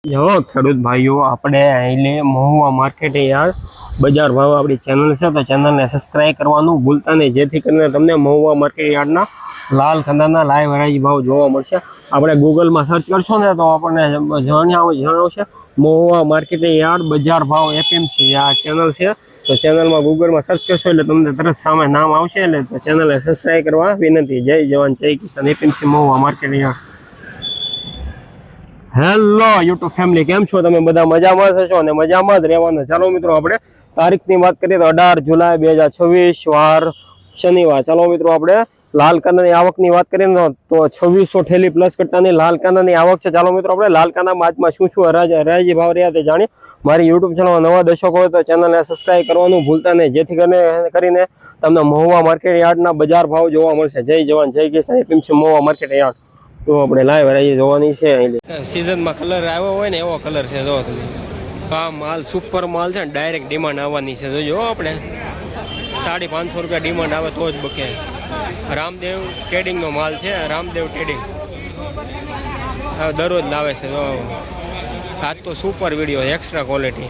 જો ખેડૂત ભાઈઓ આપણે अहिले મહુવા માર્કેટ યાર્ડ બજાર ભાવ આપણી ચેનલ છે તો ચેનલને સબસ્ક્રાઇબ કરવાનું ભૂલતા નહીં, જેથી કરીને તમને મહુવા માર્કેટ યાર્ડના લાલ કંદાના લાઈવ હરાજી ભાવ જોવા મળશે। આપણે ગૂગલમાં સર્ચ કરશો ને તો આપણને જણાવશે મહુવા માર્કેટ યાર્ડ બજાર ભાવ એપીએમસી આ ચેનલ છે। તો ચેનલમાં ગૂગલમાં સર્ચ કરશો એટલે તમને તરત સામે નામ આવશે, એટલે તો ચેનલને સબસ્ક્રાઇબ કરવા વિનંતી। જય જવાન જય કિસાન, APMC Mahuva market yard. Hello YouTube family, કેમ છો તમે? બધા મજામાં થશો અને મજામાં જ રહેવાના। ચાલો મિત્રો, આપણે તારીખની વાત કરીએ તો 18 જુલાઈ 2026 વાર શનિવાર। ચાલો મિત્રો, આપણે લાલ કાંદાની આવકની વાત કરીએ તો 2600 ઠેલી પ્લસ કટ્ટાની લાલ કાંદાની આવક છે। ચાલો મિત્રો, આપણે લાલ કાંદામાં આજમાં શું શું હરાજી ભાવ રહ્યા તે જાણીએ। મારી યુટ્યુબ ચેનલમાં નવા દર્શકો હોય તો ચેનલને સબસ્ક્રાઇબ કરવાનું ભૂલતા નહીં, જેથી કરીને તમને મહુવા માર્કેટ યાર્ડના બજાર ભાવ જોવા મળશે। જય જવાન જય કિસાન, એપીએમસી મહુવા માર્કેટ યાર્ડ। તો આપણે લાઈવ હરાજી જોવાની છે। સીઝનમાં કલર આવ્યો હોય ને એવો કલર છે, જો તમે આ માલ સુપર માલ છે ને, ડાયરેક્ટ ડિમાન્ડ આવવાની છે। જોજો આપણે 550 રૂપિયા ડિમાન્ડ આવે તો જ બકે। રામદેવ ટ્રેડિંગનો માલ છે, રામદેવ ટ્રેડિંગ દરરોજ લાવે છે। જો આજ તો સુપર વિડીયો, એક્સ્ટ્રા ક્વોલિટી।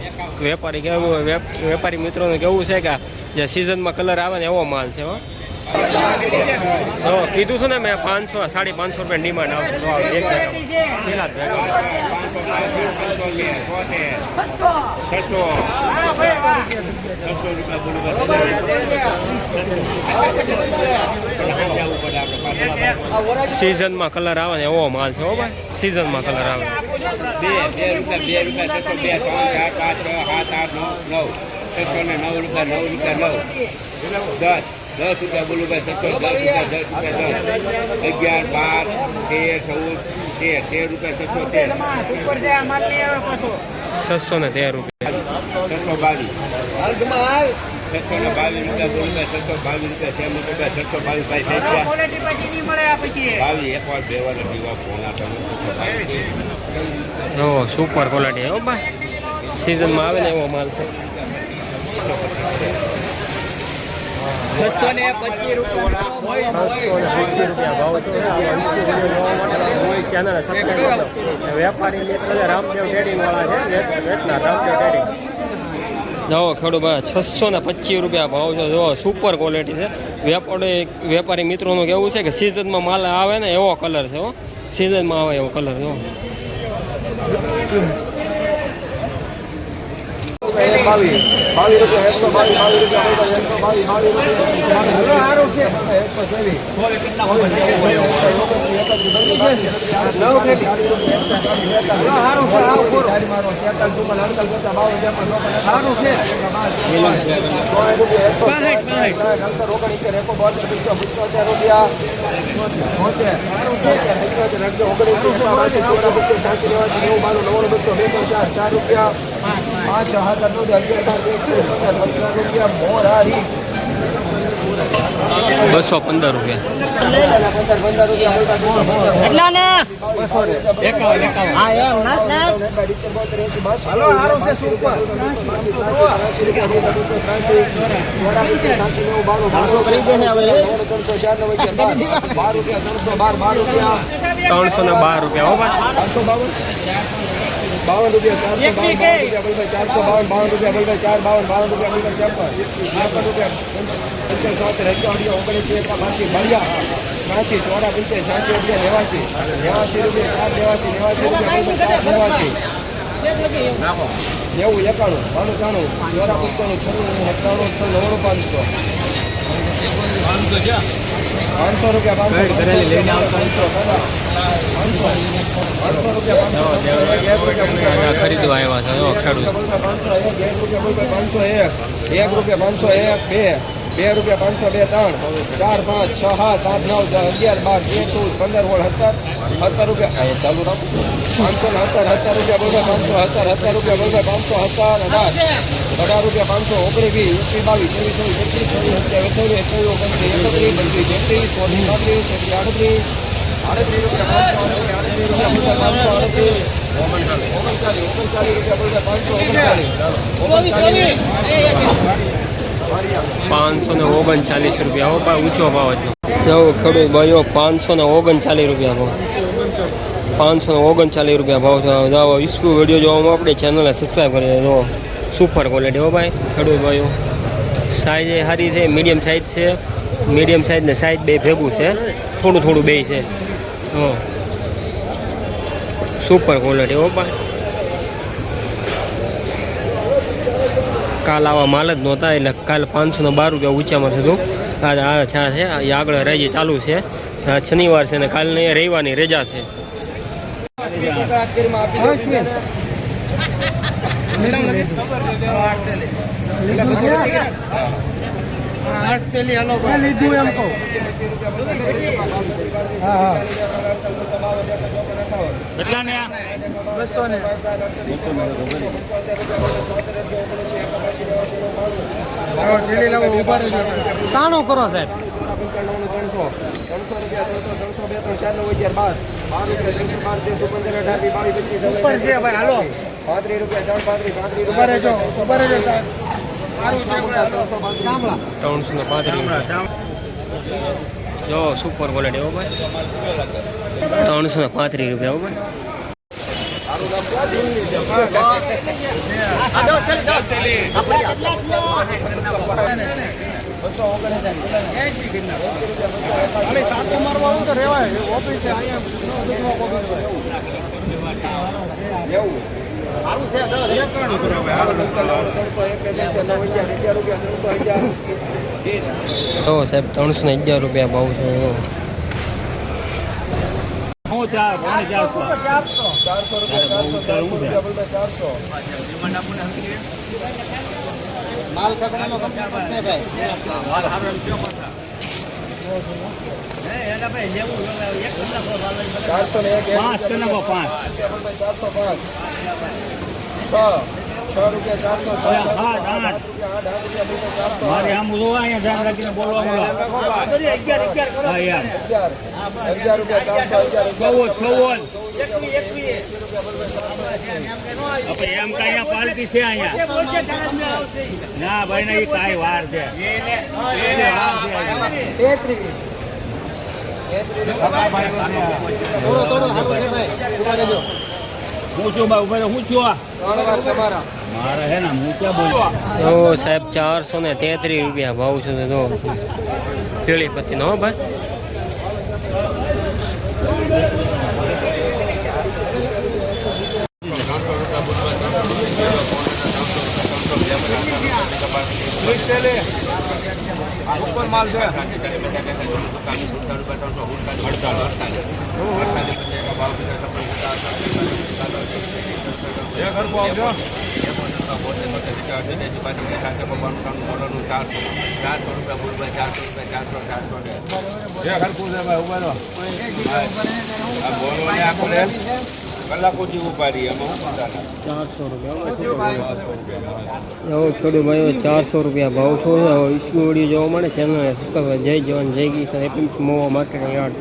વેપારી મિત્રોને કેવું છે કે જે સિઝનમાં કલર આવે ને એવો માલ છે। કીધું છું ને મેં 550 રૂપિયા ડિમાન્ડ આવશે। સિઝનમાં કલર આવે ને એવો માલ છે, હો ભાઈ, સિઝનમાં કલર આવે। 2 રૂપિયા 609 રૂપિયા 10 રૂપિયા બોલું ભાઈ, 10 રૂપિયા 11 12 13 14 13 રૂપિયા 613 રૂપિયા 622 રૂપિયા બોલું ભાઈ, 622 સુપર ક્વોલિટી, હો ભાઈ, સિઝનમાં આવે ને એવો માલ છે। 625 રૂપિયા વેપારી રામદેવ ટ્રેડિંગ વાળા છે, રામદેવ ટ્રેડિંગ। જો ખેડૂત ભાઈ 625 રૂપિયા ભાવ છે। જો સુપર ક્વોલિટી છે। વેપારી મિત્રોનું કેવું છે કે સિઝનમાં માલ આવે ને એવો કલર છે, હો, સિઝનમાં આવે એવો કલર। જો 22 રૂપિયા 215 રૂપિયા। ₹312 હો ભાઈ। 52 રૂપિયા 452 રૂપિયા 452 રૂપિયા 452 રૂપિયા 500 રૂપિયા ખરીદવા આવ્યા છે ખેડૂત। 1 રૂપિયા 501 2 રૂપિયા 502 3 4 5 6 7 8 9 10 11 12 13 14 15 16 17 રૂપિયા ચાલુ રાખો। 570 રૂપિયા બોલવા 570 રૂપિયા બોલવા 517 18 રૂપિયા 519 22 23 ₹539 રૂપિયા ઊંચો ભાવ હતો। જો ખેડૂત ભાઈઓ 539 રૂપિયા ભાવ। ₹539 ભાવ છે. જાઓ ઈસ્કુ વિડીયો જોવામાં આપણે ચેનલને સબસ્ક્રાઈબ કરી દેજો. સુપર ક્વોલિટી હો ભાઈ ખેડૂત ભાઈઓ. સાઈઝ એ સારી છે, મીડિયમ સાઈઝ છે. મીડિયમ સાઈઝ ને સાઈઝ બે ભેગું છે, થોડું થોડું બે છે. હા સુપર ક્વોલિટી હો ભાઈ. કાલ આવા માલ જ નહોતા એટલે કાલ ₹512 ઊંચામાં થતું. આજે આ છા છે એ આગળ રાજી ચાલુ છે. આજ શનિવાર છે ને કાલની રવિવારની રજા છે. તાણો કરો સાહેબ. ઉપર છે ભાઈ હાલો. ઉભા રહેજો, ઉભા રહેજો સાહેબ. ₹335 જો સુપર ક્વોલિટી હો ભાઈ. ₹335 હો ભાઈ. તો સાહેબ ₹311 ભાવ છે. માલ કપડાનો કંપની છે ભાઈ. એમ કઈ પાલટી છે અહીંયા ના ભાઈ ને કઈ વાર છે. થોડો થોડો સારું છે ભાઈ. ઉભા રહેજો. હું છું ભાઈ ઉભા હું છું મારે હે ને હું ક્યાં બોલું. તો સાહેબ ₹433 ભાવ છે. તો પીળી પત્તીનો હો ભાઈ. ઉપર માલ છે. કલાકોથી ઉપાડી એવો ખેડૂત ભાઈઓ ₹400 ભાવ છો. ઈસ્કુ વિડીયો જોવા મળે ચેનલને સબસ્ક્રાઈબ. જય જવાન જય કિસાન. APMC Mahuva marketing yard.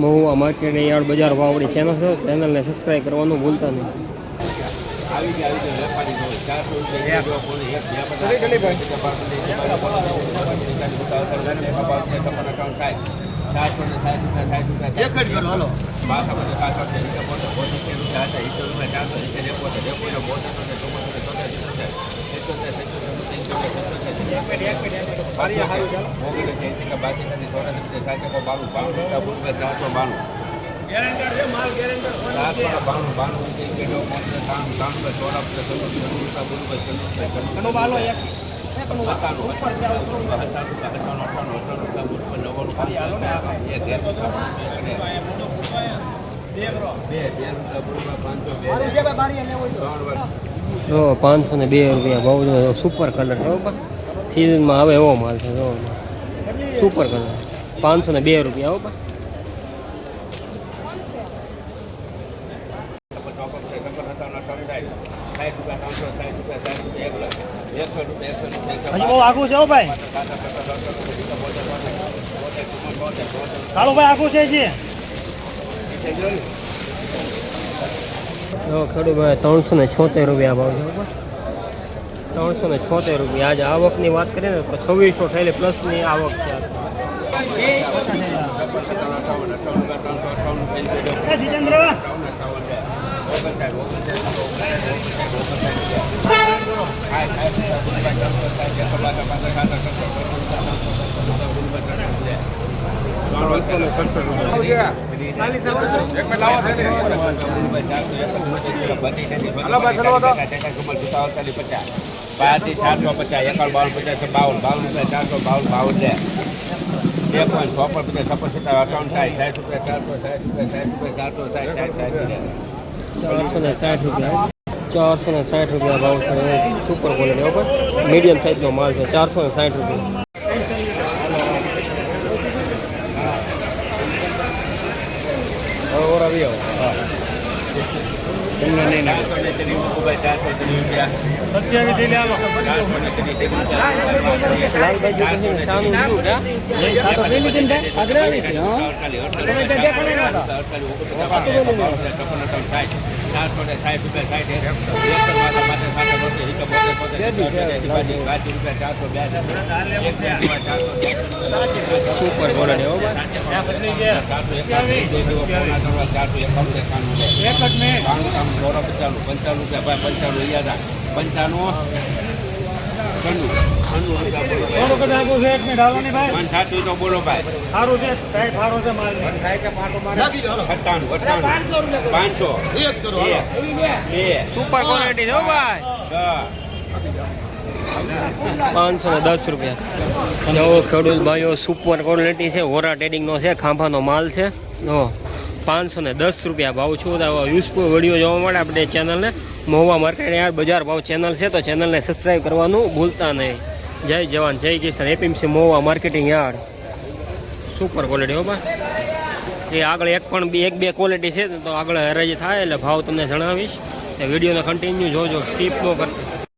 Mahuva marketing yard બજાર ભાવ આપણી ચેનલ છે. ચેનલને સબસ્ક્રાઈબ કરવાનું ભૂલતા નહીં. જો ₹502 ભાવ છે. સુપર કલર બરાબર સિઝનમાં આવે એવો માલ છે. જો સુપર કલર ₹502 હો ભાઈ. હજી બહુ આગું છે ભાઈ. ચાલો ભાઈ આગું છે જી. જો ખેડૂત ભાઈ ₹376 ભાવ છે. ₹376. આજે આવકની વાત કરીએ ને તો 2600 થયેલી પ્લસની આવક છે. પાંચથી 450 એકડ 52 52 452 52 લે 1.56 56 58 60 રૂપિયા 460 રૂપિયા ભાવ છે સુપર ક્વોલિટી ઉપર મીડિયમ સાઇઝનો માલ છે 460 રૂપિયા ઓર આવી આવો તમને નહીં સુપર બોલો ભાઈ સારું છે સારું છે માલ 500 સુપર ક્વોલિટી છે ભાઈ 510 રૂપિયા નવો ખેડૂત ભાઈઓ સુપર ક્વોલિટી છે હોરા ટ્રેડિંગનો છે ખાંભાનો માલ છે 510 રૂપિયા ભાવ છું યુઝફુલ વિડીયો જોવા માટે આપણે ચેનલને મહુવા માર્કેટ યાર્ડ બજાર ભાવ ચેનલ છે તો ચેનલને સબસ્ક્રાઈબ કરવાનું ભૂલતા નહીં જય જવાન જય કિસાન APMC Mahuva marketing yard super quality હો ભાઈ એ આગળ એક બે ક્વોલિટી છે તો આગળ હરાજી થાય એટલે ભાવ તમને જણાવીશ એ વિડીયોને કન્ટિન્યુ જોજો સ્કીપ ન કરતા